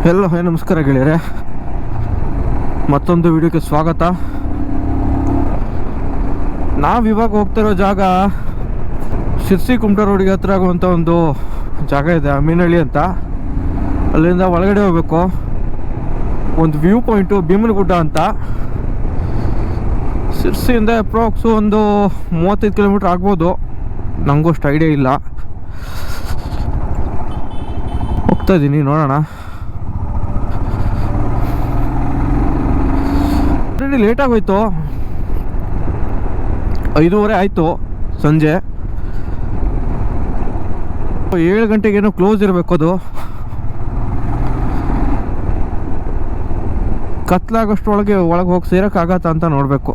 Hello hi ನಮಸ್ಕಾರ ಗೆಳೆಯರೆ, ಮತ್ತೊಂದು ವಿಡಿಯೋಕ್ಕೆ ಸ್ವಾಗತ. ನಾವಿವಾಗ ಹೋಗ್ತಿರೋ ಜಾಗ ಶಿರ್ಸಿ ಕುಮಟಾ ರೋಡಿಗೆ ಹತ್ರ ಆಗುವಂಥ ಒಂದು ಜಾಗ ಇದೆ, ಅಮೀನಹಳ್ಳಿ ಅಂತ. ಅಲ್ಲಿಂದ ಒಳಗಡೆ ಹೋಗ್ಬೇಕು. ಒಂದು ವ್ಯೂ ಪಾಯಿಂಟು ಭೀಮನಗುಡ್ಡ ಅಂತ. ಶಿರ್ಸಿಯಿಂದ ಅಪ್ರಾಕ್ಸು ಒಂದು 35 ಕಿಲೋಮೀಟ್ರ್ ಆಗ್ಬೋದು, ನನಗೂ ಅಷ್ಟು ಐಡಿಯಾ ಇಲ್ಲ. ಹೋಗ್ತಾ ಇದ್ದೀನಿ, ನೋಡೋಣ. ಲೇಟ್ ಆಗೋಯ್ತು, 5:30 ಆಯಿತು ಸಂಜೆ. 7 ಗಂಟೆಗೇನೋ ಕ್ಲೋಸ್ ಇರಬೇಕು ಅದು. ಕತ್ಲಾಗೋಷ್ಟರೊಳಗೆ ಒಳಗೆ ಹೋಗಿ ಸೇರೋಕ್ಕಾಗತ್ತ ಅಂತ ನೋಡಬೇಕು.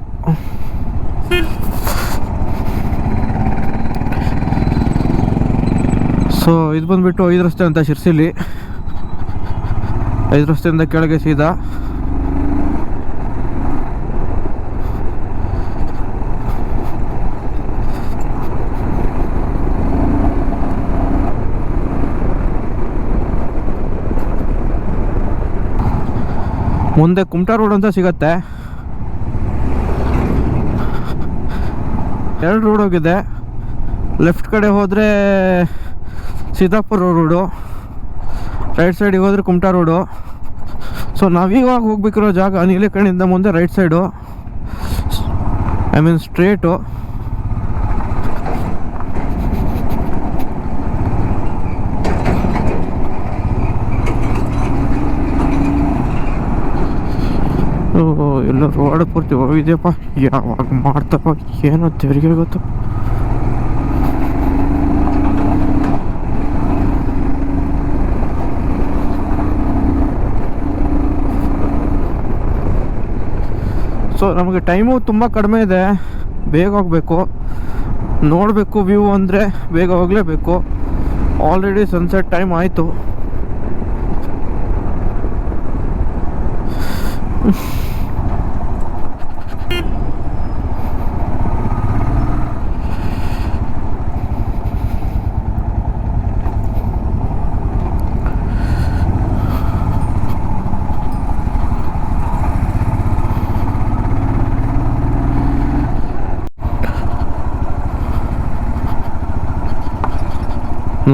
ಸೊ ಇದು ಬಂದುಬಿಟ್ಟು 5 ರಸ್ತೆ ಅಂತ ಶಿರ್ಸಿಲಿ. 5 ರಸ್ತೆಯಿಂದ ಕೆಳಗೆ ಸೀದಾ. ಮುಂದೆ ಕುಮಟಾ ರೋಡ್ ಅಂತ ಸಿಗತ್ತೆ. 2 ರೋಡ್ ಹೋಗಿದೆ. ಲೆಫ್ಟ್ ಕಡೆ ಹೋದರೆ ಸಿದ್ದಾಪುರ ರೋಡು, ರೈಟ್ ಸೈಡಿಗೆ ಹೋದರೆ ಕುಮಟಾ ರೋಡು. ಸೊ ನಾವೀವಾಗ ಹೋಗ್ಬೇಕಿರೋ ಜಾಗ ನೀಲೇಕಣಿಯಿಂದ ಮುಂದೆ right side, I mean straight. ಎಲ್ಲ ರೋಡ್ ಪೂರ್ತಿ ಹೋಗಿದೆಯಪ್ಪ, ಯಾವಾಗ ಮಾಡ್ತಪ್ಪ ಏನೋ ತೆರಿಗೆ ಗೊತ್ತು. ಸೊ ನಮಗೆ ಟೈಮು ತುಂಬ ಕಡಿಮೆ ಇದೆ, ಬೇಗ ಹೋಗಬೇಕು. ನೋಡಬೇಕು ವ್ಯೂ ಅಂದರೆ ಬೇಗ ಹೋಗಲೇಬೇಕು. ಆಲ್ರೆಡಿ ಸನ್ಸೆಟ್ ಟೈಮ್ ಆಯಿತು.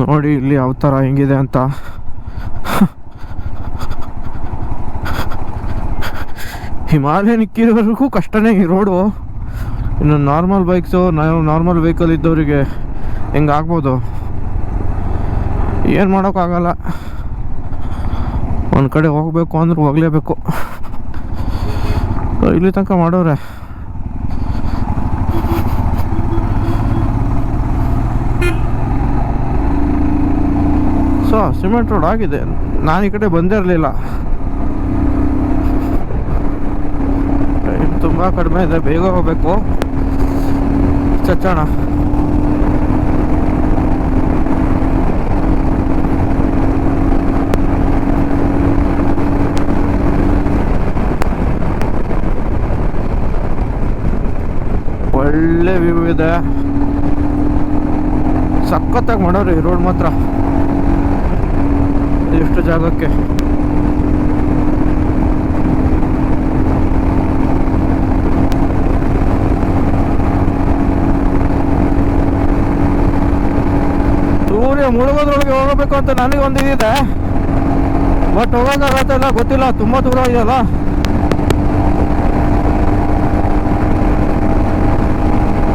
ನೋಡಿ ಇಲ್ಲಿ ಯಾವ ಥರ ಹೆಂಗಿದೆ ಅಂತ. ಹಿಮಾಲಯನ್ ಇಕ್ಕಿರೋವರೆಗೂ ಕಷ್ಟನೇ ಈ ರೋಡು. ಇನ್ನು ನಾರ್ಮಲ್ ಬೈಕ್ಸು, ನಾರ್ಮಲ್ ವೆಹಿಕಲ್ ಇದ್ದವರಿಗೆ ಹೆಂಗಾಗ್ಬೋದು, ಏನು ಮಾಡೋಕ್ಕಾಗಲ್ಲ. ಒಂದು ಕಡೆ ಹೋಗಬೇಕು ಅಂದ್ರೆ ಹೋಗಲೇಬೇಕು. ಇಲ್ಲಿ ತನಕ ಮಾಡೋರೆ. ಸೊ ಸಿಮೆಂಟ್ ರೋಡ್ ಆಗಿದೆ. ನಾನು ಈ ಕಡೆ ಬಂದೇ ಇರಲಿಲ್ಲ. ಟೈಮ್ ತುಂಬ ಕಡಿಮೆ ಇದೆ, ಬೇಗ ಹೋಗಬೇಕು. ಚಚ್ಚೋಣ. ಒಳ್ಳೆ ವ್ಯೂ ಇದೆ, ಸಖತ್ತಾಗಿ ಮಾಡೋರು ಈ ರೋಡ್ ಮಾತ್ರ. ಎಷ್ಟು ಜಾಗಕ್ಕೆ ಸೂರ್ಯ ಮುಳುಗೋದ್ರೊಳಗೆ ಹೋಗಬೇಕು ಅಂತ ನನಗೆ ಒಂದು ಇದಿದೆ, ಬಟ್ ಹೋಗೋಕ್ಕಾಗತ್ತಲ್ಲ ಗೊತ್ತಿಲ್ಲ, ತುಂಬ ದೂರ ಇದೆಯಲ್ಲ.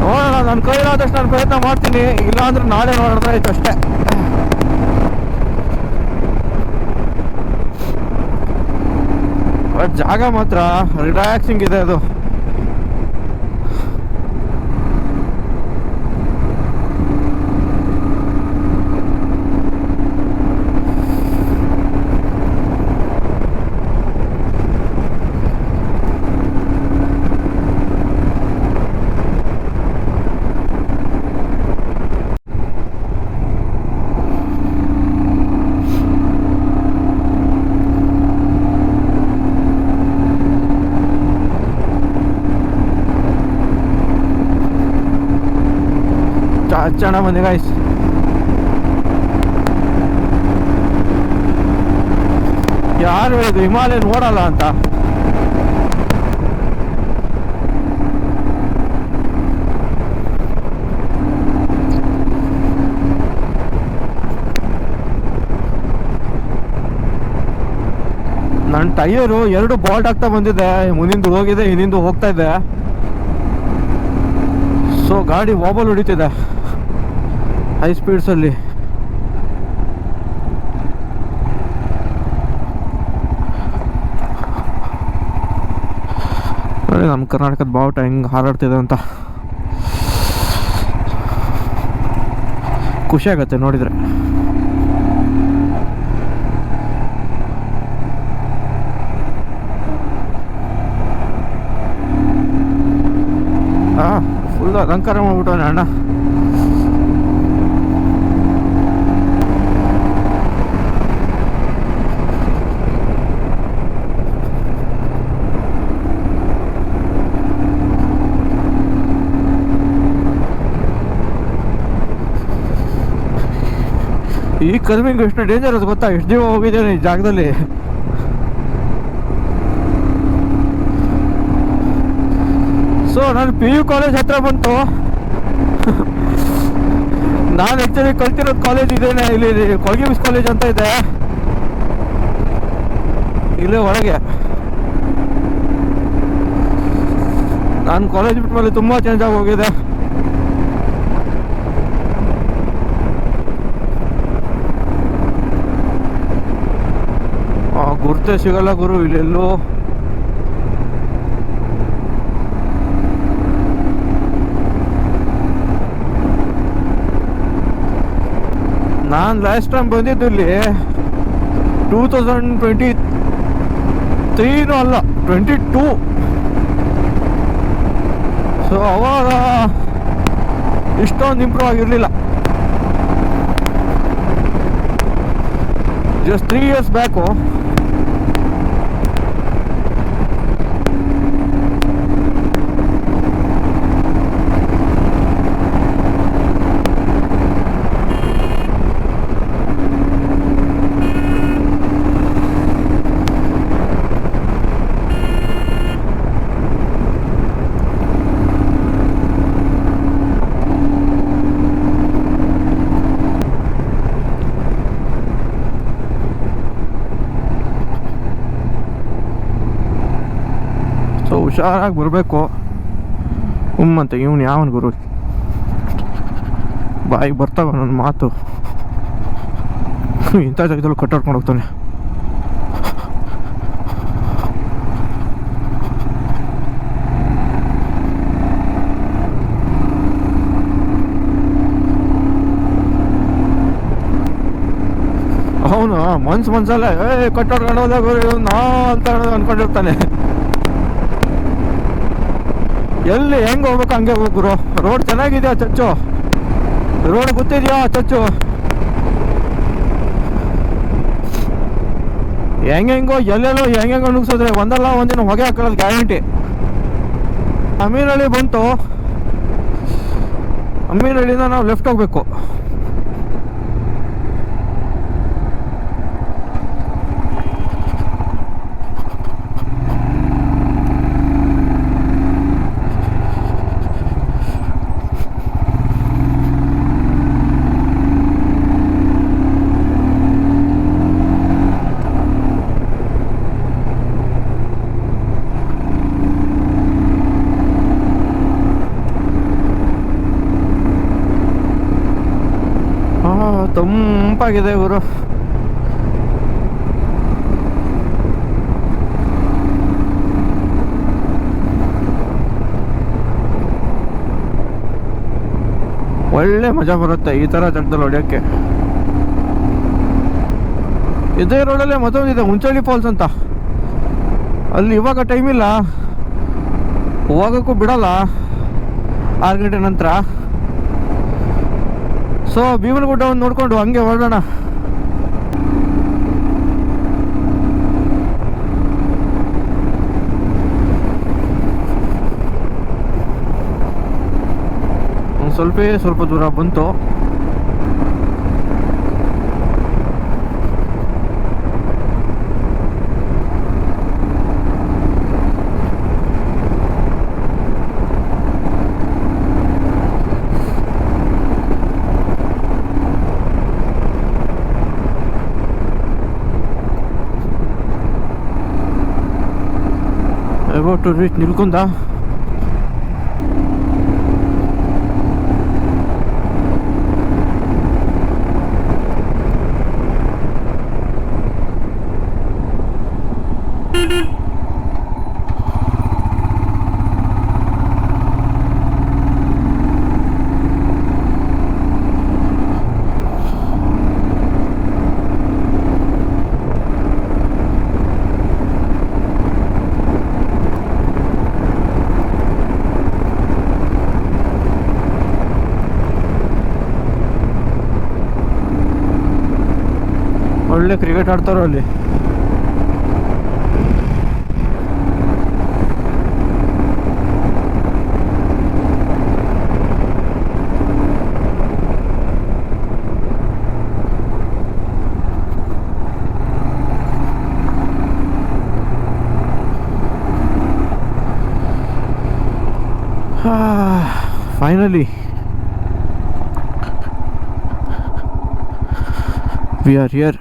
ನೋಡೋಣ, ನನ್ನ ಕೈಲಾದಷ್ಟು ನಾನು ಪ್ರಯತ್ನ ಮಾಡ್ತೀನಿ. ಇಲ್ಲಾಂದ್ರೆ ನಾಳೆ ನೋಡಿದ್ರೆ ಆಯ್ತು ಅಷ್ಟೇ. ಬಟ್ ಜಾಗ ಮಾತ್ರ ರಿಲ್ಯಾಕ್ಸಿಂಗ್ ಇದೆ ಅದು. ಹಚ್ಚೋಣ ಬನ್ನಿ ಗೈಸ್. ಯಾರು ಹೇಳಿದ್ರು ಹಿಮಾಲಯ ನೋಡಲ್ಲ ಅಂತ? ನನ್ನ ಟೈರು 2 ಬಾಲ್ಟ್ ಆಗ್ತಾ ಬಂದಿದೆ, ಮುಂದಿಂದು ಹೋಗಿದೆ, ಹಿಂದಿಂದು ಹೋಗ್ತಾ ಇದೆ. ಸೊ ಗಾಡಿ ವಾಬಲ್ ಹೊಡಿತಿದೆ ಹೈ ಸ್ಪೀಡ್ಸಲ್ಲಿ. ನೋಡಿ ನಮ್ಮ ಕರ್ನಾಟಕದ ಬಾವುಟ ಹೆಂಗೆ ಹಾರಾಡ್ತಿದೆ ಅಂತ ಖುಷಿ ಆಗತ್ತೆ ನೋಡಿದರೆ. ಫುಲ್ ಅಲಂಕಾರ ಮಾಡ್ಬಿಟ್ಟವನೆ ಅಣ್ಣ. ಈ ಕರ್ಮಿಂಗ್ ಎಷ್ಟು ಡೇಂಜರಸ್ ಗೊತ್ತಾ? ಎಷ್ಟು ಜೀವ ಹೋಗಿದ್ದೇನೆ ಈ ಜಾಗದಲ್ಲಿ. ಸೊ ನಾನು PU ಕಾಲೇಜ್ ಹತ್ರ ಬಂತು. ನಾನು ಆ್ಯಕ್ಚುಲಿ ಕಲ್ತಿರೋದು ಕಾಲೇಜ್ ಇದೇನೆ, ಇಲ್ಲಿ ಕೊಳಗೆ ಮಿಸ್ ಕಾಲೇಜ್ ಅಂತ ಇದೆ ಇಲ್ಲೇ ಒಳಗೆ. ನಾನು ಕಾಲೇಜ್ ಬಿಟ್ಟ ಮೇಲೆ ತುಂಬ ಚೇಂಜ್ ಆಗಿ ಹೋಗಿದೆ. ಗುರ್ತೇ ಸಿಗಲ್ಲ ಗುರು ಇಲ್ಲೆಲ್ಲೂ. ನಾನು ಲಾಸ್ಟ್ ಟೈಮ್ ಬಂದಿದ್ದು ಇಲ್ಲಿ 2023 ಅಲ್ಲ 22. ಸೊ ಅವಾಗ ಇಷ್ಟೊಂದು ಇಂಪ್ರೂವ್ ಆಗಿರಲಿಲ್ಲ. Just 3 years back. ಸೊ ಹುಷಾರಾಗಿ ಬರಬೇಕು. ಅಂತ ಇವನು ಯಾವನ್ ಗುರು ಬಾಯಿಗೆ ಬರ್ತಾವ ನನ್ನ ಮಾತು. ಇಂಥ ಜಾಗದಲ್ಲೂ ಕಟ್ಟಾಡ್ಕೊಂಡು ಹೋಗ್ತಾನೆ. ಅವನು ಮನ್ಸಲ್ಲೇ ಕಟ್ಟಾಡ್ಕೊಂಡು ಹೋದಾಗ ನಾ ಅಂತ ಅನ್ಕೊಂಡಿರ್ತಾನೆ. ಎಲ್ಲಿ ಹೆಂಗೆ ಹೋಗ್ಬೇಕು ಹಂಗೆ ಹೋಗ್ರು. ರೋಡ್ ಚೆನ್ನಾಗಿದೆಯಾ ಚಚ್ಚು? ರೋಡ್ ಗೊತ್ತಿದೆಯಾ ಚಚ್ಚು? ಹೆಂಗೆಂಗೋ ಎಲ್ಲೆಲ್ಲೋ ಹೆಂಗೆಂಗೋ ನುಗ್ಸಿದ್ರೆ ಒಂದಲ್ಲ ಒಂದಿನ ಹೊಗೆ ಹಾಕೊಳ್ಳೋದು ಗ್ಯಾರಂಟಿ. ಅಮೀನಹಳ್ಳಿ ಬಂತು. ಅಮೀನಹಳ್ಳಿಯಿಂದ ನಾವು ಲೆಫ್ಟ್ ಹೋಗ್ಬೇಕು. ತಂಪಾಗಿದೆ ಊರು. ಒಳ್ಳೆ ಮಜಾ ಬರುತ್ತೆ ಈ ಥರ ಜಾಗದಲ್ಲಿ ಹೊಡೆಯೋಕ್ಕೆ. ಇದೇ ರೋಡಲ್ಲೇ ಮತ್ತೊಂದಿದೆ ಹುಂಚಳ್ಳಿ ಫಾಲ್ಸ್ ಅಂತ. ಅಲ್ಲಿ ಇವಾಗ ಟೈಮ್ ಇಲ್ಲ, ಹೋಗೋಕ್ಕೂ ಬಿಡಲ್ಲ 6 ಗಂಟೆ ನಂತರ. ಸೊ ಭೀಮನಗುಡ್ಡ ಒಂದು ನೋಡ್ಕೊಂಡು ಹಂಗೆ ಹೊರಡೋಣ. ಸ್ವಲ್ಪ ದೂರ ಬಂತು. about to reach Nilkunda. ಒಳ್ಳೆ ಕ್ರಿಕೆಟ್ ಆಡ್ತಾರೋ ಅಲ್ಲಿ. Finally, we are here.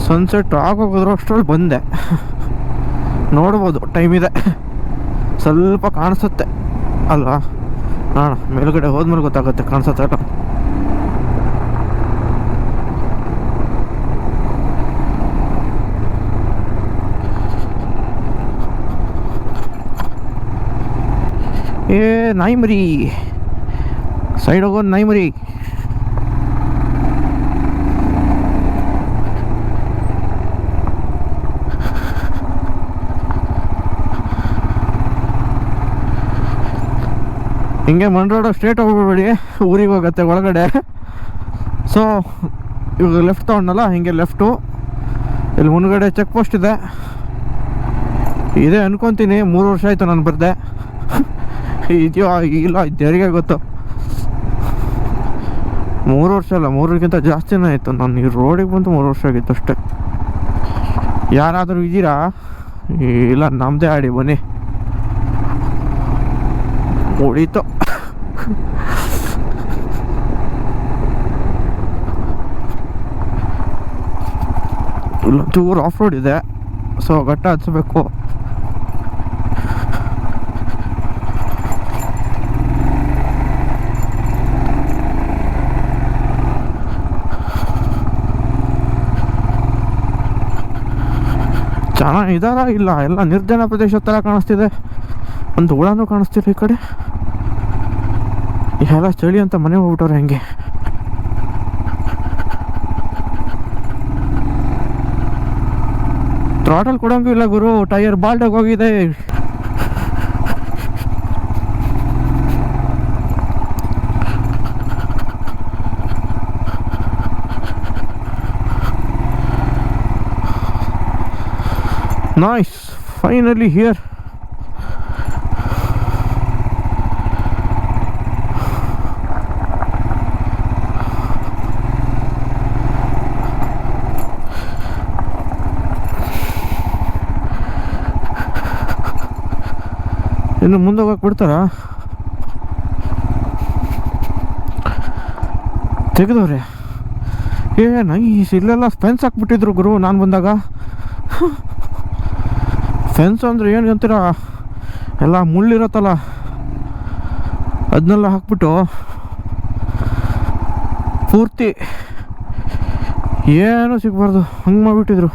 Sunset ಆಗೋಗೋದ್ರ ಅಷ್ಟರಲ್ಲಿ ಬಂದೆ. ನೋಡ್ಬೋದು, ಟೈಮ್ ಇದೆ, ಸ್ವಲ್ಪ ಕಾಣಿಸುತ್ತೆ ಅಲ್ವಾ. ನೋಡೋಣ, ಮೇಲ್ಗಡೆ ಹೋದ್ಮೇಲೆ ಗೊತ್ತಾಗುತ್ತೆ ಕಾಣಿಸುತ್ತೆ ಅಲ್ಲ. ಏ ನಾಯಿ ಮರಿ, ಸೈಡ್ ಹೋಗೋದು ನಾಯಿ ಮರಿ. ಹಿಂಗೆ ಮಂಡ್ರೋಡ ಸ್ಟ್ರೇಟ್ ಹೋಗ್ಬಿಡಿ, ಊರಿಗೆ ಹೋಗುತ್ತೆ ಒಳಗಡೆ. ಸೊ ಇವಾಗ ಲೆಫ್ಟ್ ತೊಗೊಂಡಲ್ಲ, ಹಿಂಗೆ ಲೆಫ್ಟು. ಇಲ್ಲಿ ಮುಂದ್ಗಡೆ ಚೆಕ್ ಪೋಸ್ಟ್ ಇದೆ ಅನ್ಕೊತೀನಿ. 3 ವರ್ಷ ಆಯಿತು ನಾನು ಬರ್ದೆ. ಇದೆಯೋ ಇಲ್ಲ, ದೇವರಿಗೆ ಗೊತ್ತು. 3 ವರ್ಷ ಅಲ್ಲ, 3ಕ್ಕಿಂತ ಜಾಸ್ತಿನೇ ಆಯಿತು. ನಾನು ಈ ರೋಡಿಗೆ ಬಂದು 3 ವರ್ಷ ಆಗಿತ್ತು ಅಷ್ಟೆ. ಯಾರಾದರೂ ಇದ್ದೀರಾ? ಇಲ್ಲ, ನಮ್ಮದೇ ಆಡಿ ಬನ್ನಿ. ಹೊಡೀತು. ಇಲ್ಲೊಂಚೂರು ಆಫ್ ರೋಡ್ ಇದೆ, ಸೊ ಘಟ್ಟ ಹಚ್ಚಬೇಕು. ಚೆನ್ನಾಗಿದಾರ ಇಲ್ಲ, ಎಲ್ಲ ನಿರ್ಜನ ಪ್ರದೇಶ ಥರ ಕಾಣಿಸ್ತಿದೆ. ಒಂದು ಹುಳನೂ ಕಾಣಿಸ್ತಿಲ್ಲ ಈ ಕಡೆ. ಎಲ್ಲ ಚಳಿ ಅಂತ ಮನೆ ಹೋಗ್ಬಿಟ್ಟವ್ರೆ. ಹೆಂಗೆ ಥ್ರಾಟಲ್ ಕೊಡೋಂಗೂ ಇಲ್ಲ ಗುರು, ಟೈರ್ ಬಾಲ್ಡಾಗಿ ಹೋಗಿದೆ. Nice, finally here. ಇನ್ನು ಮುಂದೆ ಹೋಗಕ್ಕೆ ಬಿಡ್ತಾರಾ? ತೆಗೆದವ್ರೆ. ನೈಸ್, ಇಲ್ಲೆಲ್ಲ ಫೆನ್ಸ್ ಹಾಕ್ಬಿಟ್ಟಿದ್ರು ಗುರು ನಾನು ಬಂದಾಗ. ಫೆನ್ಸ್ ಅಂದರೆ ಏನು ಅಂತೀರ, ಎಲ್ಲ ಮುಳ್ಳಿರತ್ತಲ್ಲ ಅದನ್ನೆಲ್ಲ ಹಾಕ್ಬಿಟ್ಟು ಪೂರ್ತಿ ಏನೂ ಸಿಗಬಾರ್ದು ಹಂಗೆ ಮಾಡಿಬಿಟ್ಟಿದ್ರು.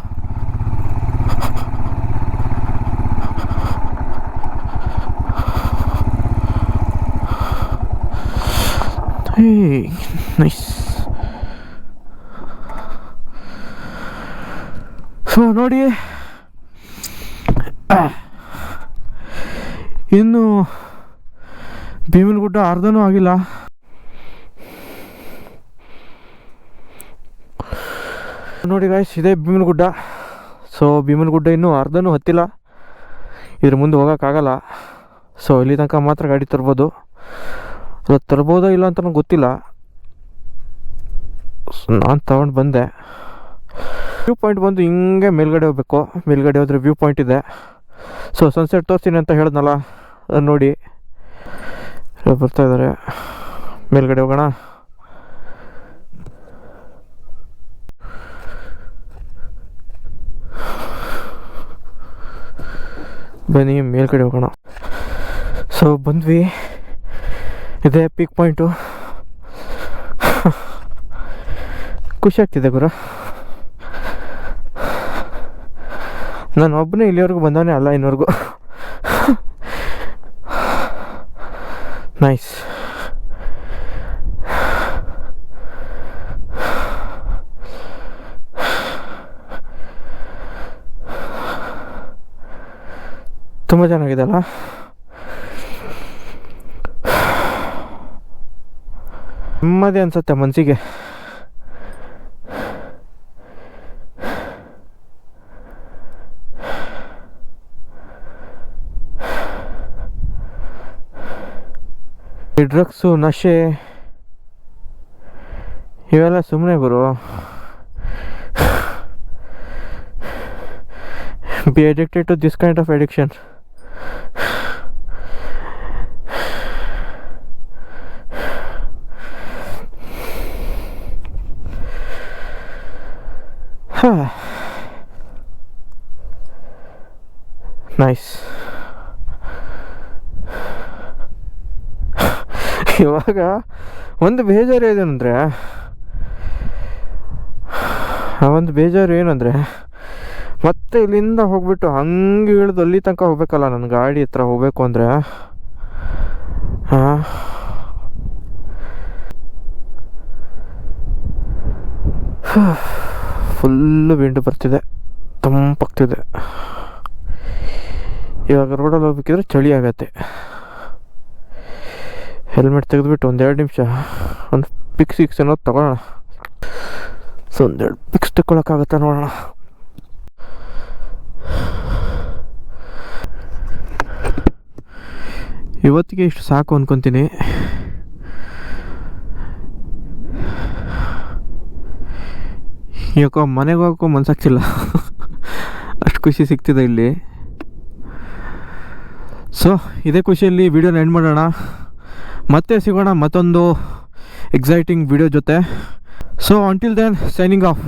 ನೈಸ್. ಸೊ ನೋಡಿ, ಇನ್ನು ಭೀಮನಗುಡ್ಡ ಅರ್ಧನೂ ಆಗಿಲ್ಲ. ನೋಡಿ ಗಾಯ್ಸ್, ಇದೇ ಭೀಮನಗುಡ್ಡ. ಸೊ ಭೀಮನಗುಡ್ಡ ಇನ್ನೂ ಅರ್ಧನೂ ಹತ್ತಿಲ್ಲ, ಇದ್ರ ಮುಂದೆ ಹೋಗೋಕ್ಕಾಗಲ್ಲ. ಸೊ ಇಲ್ಲಿ ತನಕ ಮಾತ್ರ ಗಾಡಿ ತರ್ಬೋದು. ಅದು ತರ್ಬೋದೋ ಇಲ್ಲ ಅಂತ ನಂಗೆ ಗೊತ್ತಿಲ್ಲ. ನಾನು ತಗೊಂಡು ಬಂದೆ. ವ್ಯೂ ಪಾಯಿಂಟ್ ಬಂದು ಹಿಂಗೆ ಮೇಲ್ಗಡೆ ಹೋಗ್ಬೇಕು. ಮೇಲ್ಗಡೆ ಹೋದರೆ ವ್ಯೂ ಪಾಯಿಂಟ್ ಇದೆ. ಸೊ ಸನ್ಸೆಟ್ ತೋರಿಸ್ತೀನಿ ಅಂತ ಹೇಳಿದ್ನಲ್ಲ, ನೋಡಿ ಬರ್ತಾಯಿದ್ದಾರೆ. ಮೇಲ್ಗಡೆ ಹೋಗೋಣ. ಬನ್ನಿ ಮೇಲ್ಗಡೆ ಹೋಗೋಣ. ಸೊ ಬಂದ್ವಿ, ಇದೇ ಪಿಕ್ ಪಾಯಿಂಟು. ಖುಷಿ ಆಗ್ತಿದೆ ಗುರು. ನಾನು ಒಬ್ಬನೇ ಇಲ್ಲಿವರೆಗೂ ಬಂದವನೇ ಅಲ್ಲ ಇನ್ನವರೆಗೂ. ನೈಸ್. ತುಂಬ ಚೆನ್ನಾಗಿದೆ ಅಲ್ಲ. ನೆಮ್ಮದಿ ಅನ್ಸುತ್ತೆ ಮನಸ್ಸಿಗೆ. ಈ ಡ್ರಗ್ಸು, ನಶೆ ಇವೆಲ್ಲ ಸುಮ್ಮನೆ ಗುರು. Be addicted to this kind of addiction. Nice. ಇವಾಗ ಒಂದು ಬೇಜಾರು ಏನಂದರೆ, ಮತ್ತೆ ಇಲ್ಲಿಂದ ಹೋಗ್ಬಿಟ್ಟು ಹಂಗೆ ಇಳಿದು ಅಲ್ಲಿ ತನಕ ಹೋಗ್ಬೇಕಲ್ಲ. ನನ್ನ ಗಾಡಿ ಹತ್ರ ಹೋಗ್ಬೇಕು ಅಂದರೆ ಫುಲ್ಲು ವಿಂಡು ಬರ್ತಿದೆ, ತಂಪಾಗ್ತಿದೆ. ಇವಾಗ ರೋಡಲ್ಲಿ ಹೋಗ್ಬೇಕಿದ್ರೆ ಚಳಿ ಆಗತ್ತೆ. ಹೆಲ್ಮೆಟ್ ತೆಗೆದುಬಿಟ್ಟು ಒಂದೆರಡು ನಿಮಿಷ ಒಂದು ಪಿಕ್ಸ್ ಅನ್ನೋದು ತಗೊಳ್ಳೋಣ. ಸೊ ಒಂದೆರಡು ಪಿಕ್ಸ್ ತಗೊಳಕ್ಕಾಗತ್ತಾ ನೋಡೋಣ. ಇವತ್ತಿಗೆ ಇಷ್ಟು ಸಾಕು ಅಂದ್ಕೊತೀನಿ. ಯಾಕೋ ಮನೆಗೆ ಹೋಗೋಕ್ಕೂ ಮನ್ಸಾಗ್ತಿಲ್ಲ, ಅಷ್ಟು ಖುಷಿ ಸಿಗ್ತಿದೆ ಇಲ್ಲಿ. ಸೊ ಇದೇ ಖುಷಿಯಲ್ಲಿ ವಿಡಿಯೋನ ಎಂಡ್ ಮಾಡೋಣ. ಮತ್ತೆ ಸಿಗೋಣ ಮತ್ತೊಂದು ಎಕ್ಸೈಟಿಂಗ್ ವಿಡಿಯೋ ಜೊತೆ. So until then signing of.